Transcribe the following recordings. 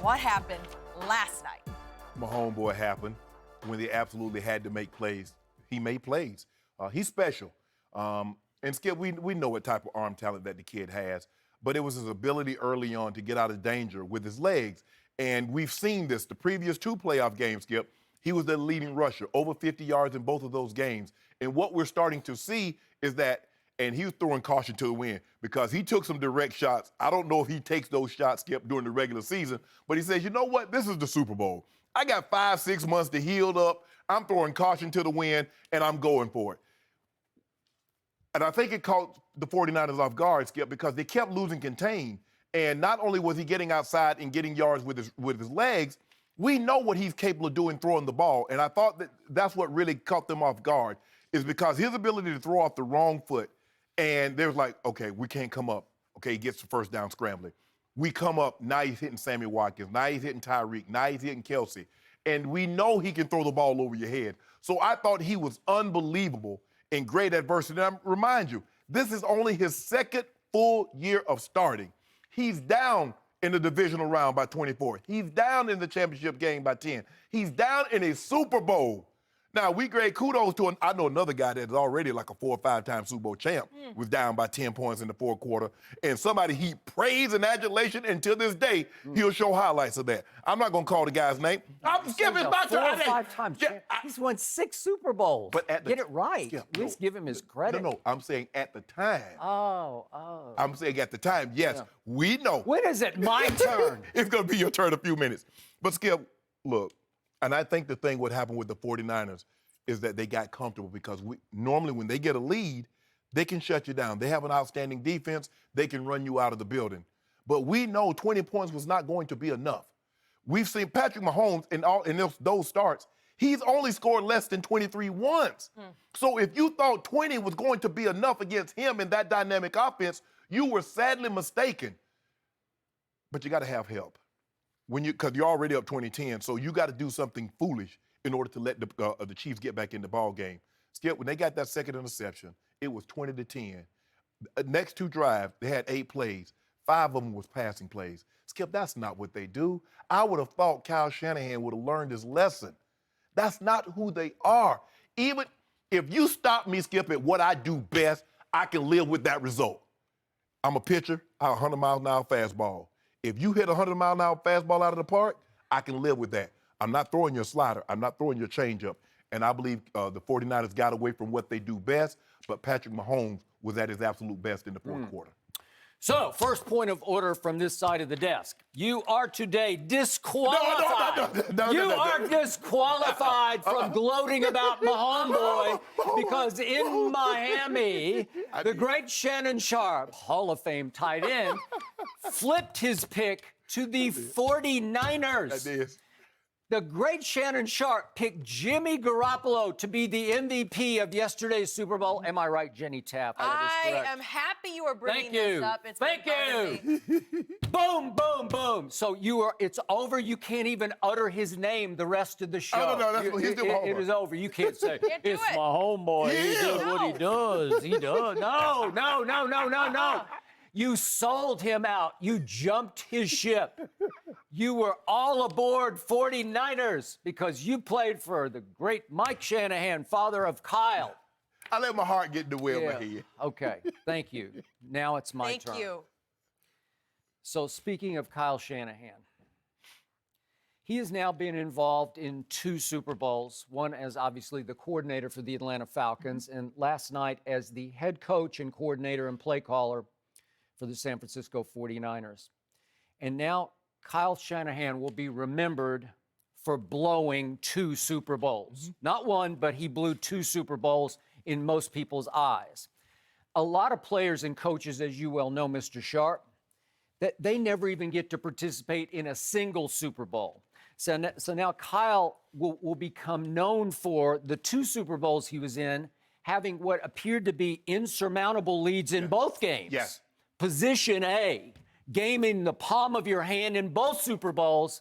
What happened last night? My homeboy happened when they absolutely had to make plays. He made plays. He's special. And Skip, we know what type of arm talent that the kid has, but it was his ability early on to get out of danger with his legs. And we've seen this. The previous 2 playoff games, Skip, he was the leading rusher, over 50 yards in both of those games. And what we're starting to see is that, and he was throwing caution to the wind because he took some direct shots. I don't know if he takes those shots, Skip, during the regular season, but he says, you know what? This is the Super Bowl. I got 5-6 months to heal up. I'm throwing caution to the wind, and I'm going for it. And I think it caught the 49ers off guard, Skip, because they kept losing contain. And not only was he getting outside and getting yards with his legs, we know what he's capable of doing throwing the ball. And I thought that that's what really caught them off guard, is because his ability to throw off the wrong foot. And they was like, okay, we can't come up. Okay, he gets the first down scrambling. We come up, now he's hitting Sammy Watkins, now he's hitting Tyreek, now he's hitting Kelsey. And we know he can throw the ball over your head. So I thought he was unbelievable in great adversity. And I remind you, this is only his 2nd full year of starting. He's down in the divisional round by 24. He's down in the championship game by 10. He's down in a Super Bowl. Now, we grade kudos to I know another guy that's already like a 4 or 5-time Super Bowl champ was down by 10 points in the 4th quarter. And somebody he praised and adulation, and to this day, he'll show highlights of that. I'm not going to call the guy's name. I'm skipping my turn. 4 or 5 times champ. He's won 6 Super Bowls. But get it right. At least give him his credit. No, I'm saying at the time. Oh. I'm saying at the time, yes, we know. When is it my turn? It's going to be your turn in a few minutes. But Skip, look, and I think the thing what happened with the 49ers is that they got comfortable because normally when they get a lead, they can shut you down. They have an outstanding defense. They can run you out of the building. But we know 20 points was not going to be enough. We've seen Patrick Mahomes in those starts. He's only scored less than 23 once. So if you thought 20 was going to be enough against him in that dynamic offense, you were sadly mistaken. But you got to have help. Because you're already up 20-10, so you got to do something foolish in order to let the Chiefs get back in the ball game. Skip, when they got that second interception, it was 20-10. Next 2 drives, they had 8 plays. 5 of them was passing plays. Skip, that's not what they do. I would have thought Kyle Shanahan would have learned his lesson. That's not who they are. Even if you stop me, Skip, at what I do best, I can live with that result. I'm a pitcher, a 100-mile-an-hour fastball. If you hit a 100-mile-an-hour fastball out of the park, I can live with that. I'm not throwing your slider. I'm not throwing your changeup. And I believe the 49ers got away from what they do best, but Patrick Mahomes was at his absolute best in the 4th quarter. So, first point of order from this side of the desk. You are today disqualified. You are disqualified from gloating about my homeboy because in Miami, the great Shannon Sharpe, Hall of Fame tight end, flipped his pick to the 49ers. That is. The great Shannon Sharpe picked Jimmy Garoppolo to be the MVP of yesterday's Super Bowl. Am I right, Jenny Tapp? I am happy you are bringing this up. Thank you. Boom, boom, boom. So it's over. You can't even utter his name the rest of the show. Oh, no, that's what he's doing. It is over. You can't say, it's it. my homeboy. He does what he does. He does. No. You sold him out. You jumped his ship. You were all aboard 49ers because you played for the great Mike Shanahan, father of Kyle. I let my heart get in the way of my head. Okay, thank you. Now it's my turn. Thank you. So speaking of Kyle Shanahan, he has now been involved in 2 Super Bowls, one as obviously the coordinator for the Atlanta Falcons, and last night as the head coach and coordinator and play caller for the San Francisco 49ers. And now Kyle Shanahan will be remembered for blowing 2 Super Bowls. Not one, but he blew 2 Super Bowls in most people's eyes. A lot of players and coaches, as you well know, Mr. Sharpe, that they never even get to participate in a single Super Bowl. So now Kyle will become known for the 2 Super Bowls he was in, having what appeared to be insurmountable leads in both games. Yes. Position A, game in the palm of your hand in both Super Bowls,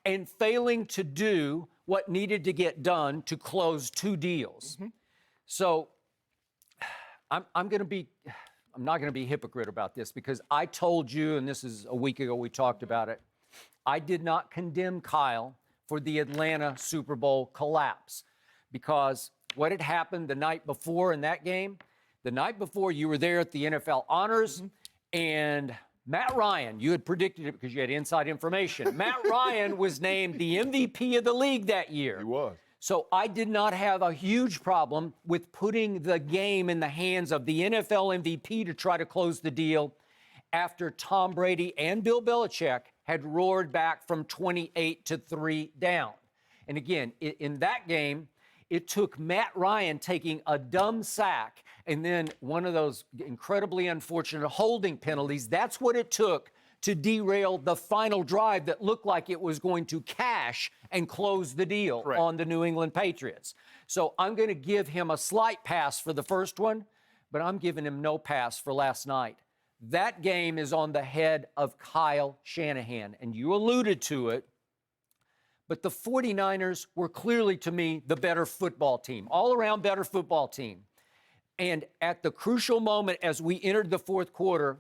and failing to do what needed to get done to close 2 deals. So I'm not going to be a hypocrite about this because I told you, and this is a week ago we talked about it, I did not condemn Kyle for the Atlanta Super Bowl collapse because what had happened the night before in that game, the night before you were there at the NFL Honors, and Matt Ryan, you had predicted it because you had inside information. Matt Ryan was named the MVP of the league that year. He was. So I did not have a huge problem with putting the game in the hands of the NFL MVP to try to close the deal after Tom Brady and Bill Belichick had roared back from 28-3 down. And again, in that game, it took Matt Ryan taking a dumb sack and then one of those incredibly unfortunate holding penalties. That's what it took to derail the final drive that looked like it was going to cash and close the deal on the New England Patriots. So I'm going to give him a slight pass for the first one, but I'm giving him no pass for last night. That game is on the head of Kyle Shanahan, and you alluded to it, but the 49ers were clearly, to me, the better football team, all-around better football team. And at the crucial moment as we entered the fourth quarter,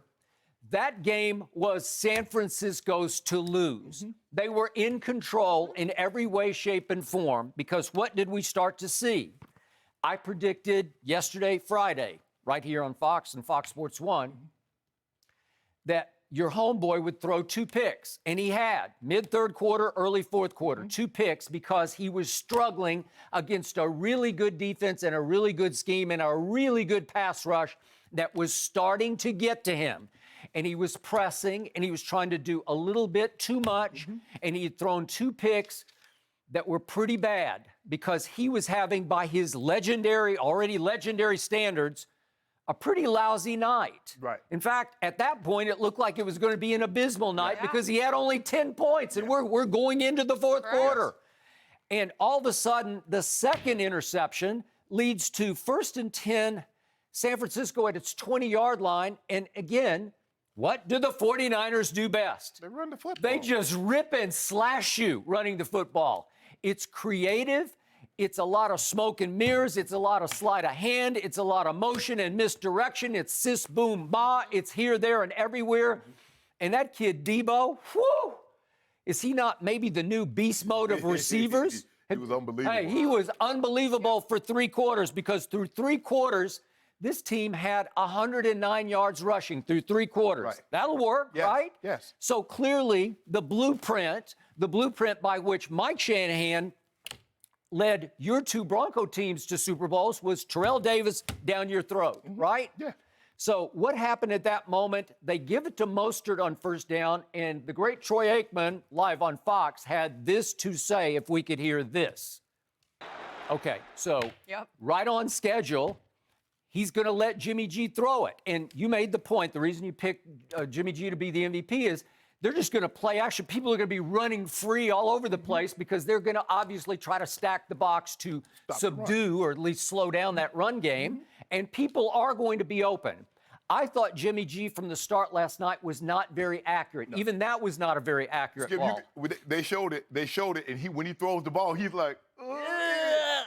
that game was San Francisco's to lose. They were in control in every way, shape, and form because what did we start to see? I predicted yesterday, Friday, right here on Fox and Fox Sports 1, that your homeboy would throw 2 picks, and he had mid-third quarter, early fourth quarter, 2 picks because he was struggling against a really good defense and a really good scheme and a really good pass rush that was starting to get to him. And he was pressing, and he was trying to do a little bit too much, and he had thrown 2 picks that were pretty bad because he was having, by his already legendary standards, a pretty lousy night. Right. In fact, at that point, it looked like it was going to be an abysmal night because he had only 10 points, and we're going into the fourth quarter. And all of a sudden, the second interception leads to 1st and 10, San Francisco at its 20-yard line. And again, what do the 49ers do best? They run the football. They just rip and slash you running the football. It's creative. It's a lot of smoke and mirrors. It's a lot of sleight of hand. It's a lot of motion and misdirection. It's sis, boom, ba. It's here, there, and everywhere. And that kid, Debo, whoo! Is he not maybe the new beast mode of receivers? He was unbelievable. Hey, he was unbelievable for 3 quarters because through 3 quarters, this team had 109 yards rushing through 3 quarters. Right. That'll work, right? Yes. So clearly, the blueprint by which Mike Shanahan led your 2 Bronco teams to Super Bowls was Terrell Davis down your throat, right? Yeah. So what happened at that moment? They give it to Mostert on 1st down, and the great Troy Aikman, live on Fox, had this to say if we could hear this. Okay, so right on schedule, he's going to let Jimmy G throw it. And you made the point, the reason you picked Jimmy G to be the MVP is they're just going to play action. People are going to be running free all over the place because they're going to obviously try to stack the box to subdue or at least slow down that run game. And people are going to be open. I thought Jimmy G from the start last night was not very accurate. No. Even that was not a very accurate ball. They showed it, and when he throws the ball, he's like,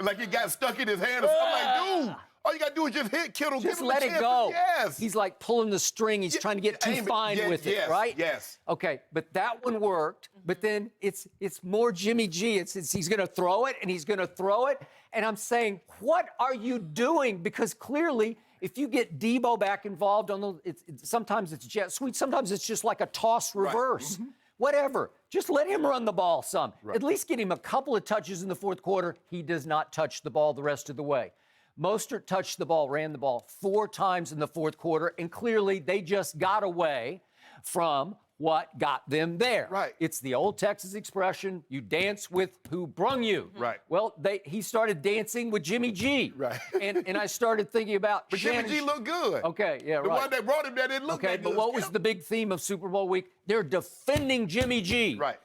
like it got stuck in his hand. I'm like, dude. All you got to do is just hit Kittle. Just let it go. Yes. He's like pulling the string. He's trying to get too fine with it, right? Yes. Okay, but that one worked. But then it's more Jimmy G. He's going to throw it, and he's going to throw it. And I'm saying, what are you doing? Because clearly, if you get Debo back involved on sometimes it's jet sweep, sometimes it's just like a toss reverse. Right. Whatever. Just let him run the ball some. Right. At least get him a couple of touches in the fourth quarter. He does not touch the ball the rest of the way. Mostert touched the ball, ran the ball 4 times in the fourth quarter, and clearly they just got away from what got them there. Right. It's the old Texas expression, you dance with who brung you. Right. Well, he started dancing with Jimmy G. Right. And I started thinking about But Jimmy G looked good. Okay, yeah, the right. one that brought him there didn't look that good. But what was the big theme of Super Bowl week? They're defending Jimmy G. Right.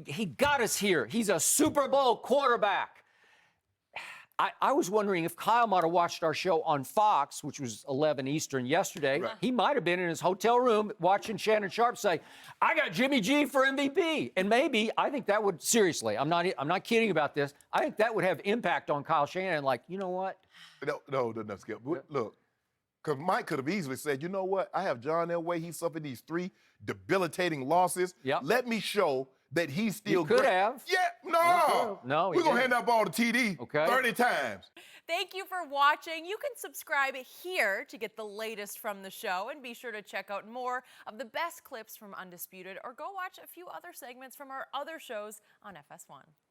He got us here. He's a Super Bowl quarterback. I was wondering if Kyle might have watched our show on Fox, which was 11 Eastern yesterday. Right. He might have been in his hotel room watching Shannon Sharpe say, I got Jimmy G for MVP. And maybe, I think that would, seriously, I'm not kidding about this. I think that would have impact on Kyle Shanahan. Like, you know what? No, Skip. Look, Because Mike could have easily said, you know what? I have John Elway. He suffered these 3 debilitating losses. Yep. Let me show that he's still could great. have. Yeah, no. No, he We're going to didn't. hand that ball to TD Okay. 30 times. Thank you for watching. You can subscribe here to get the latest from the show, and be sure to check out more of the best clips from Undisputed, or go watch a few other segments from our other shows on FS1.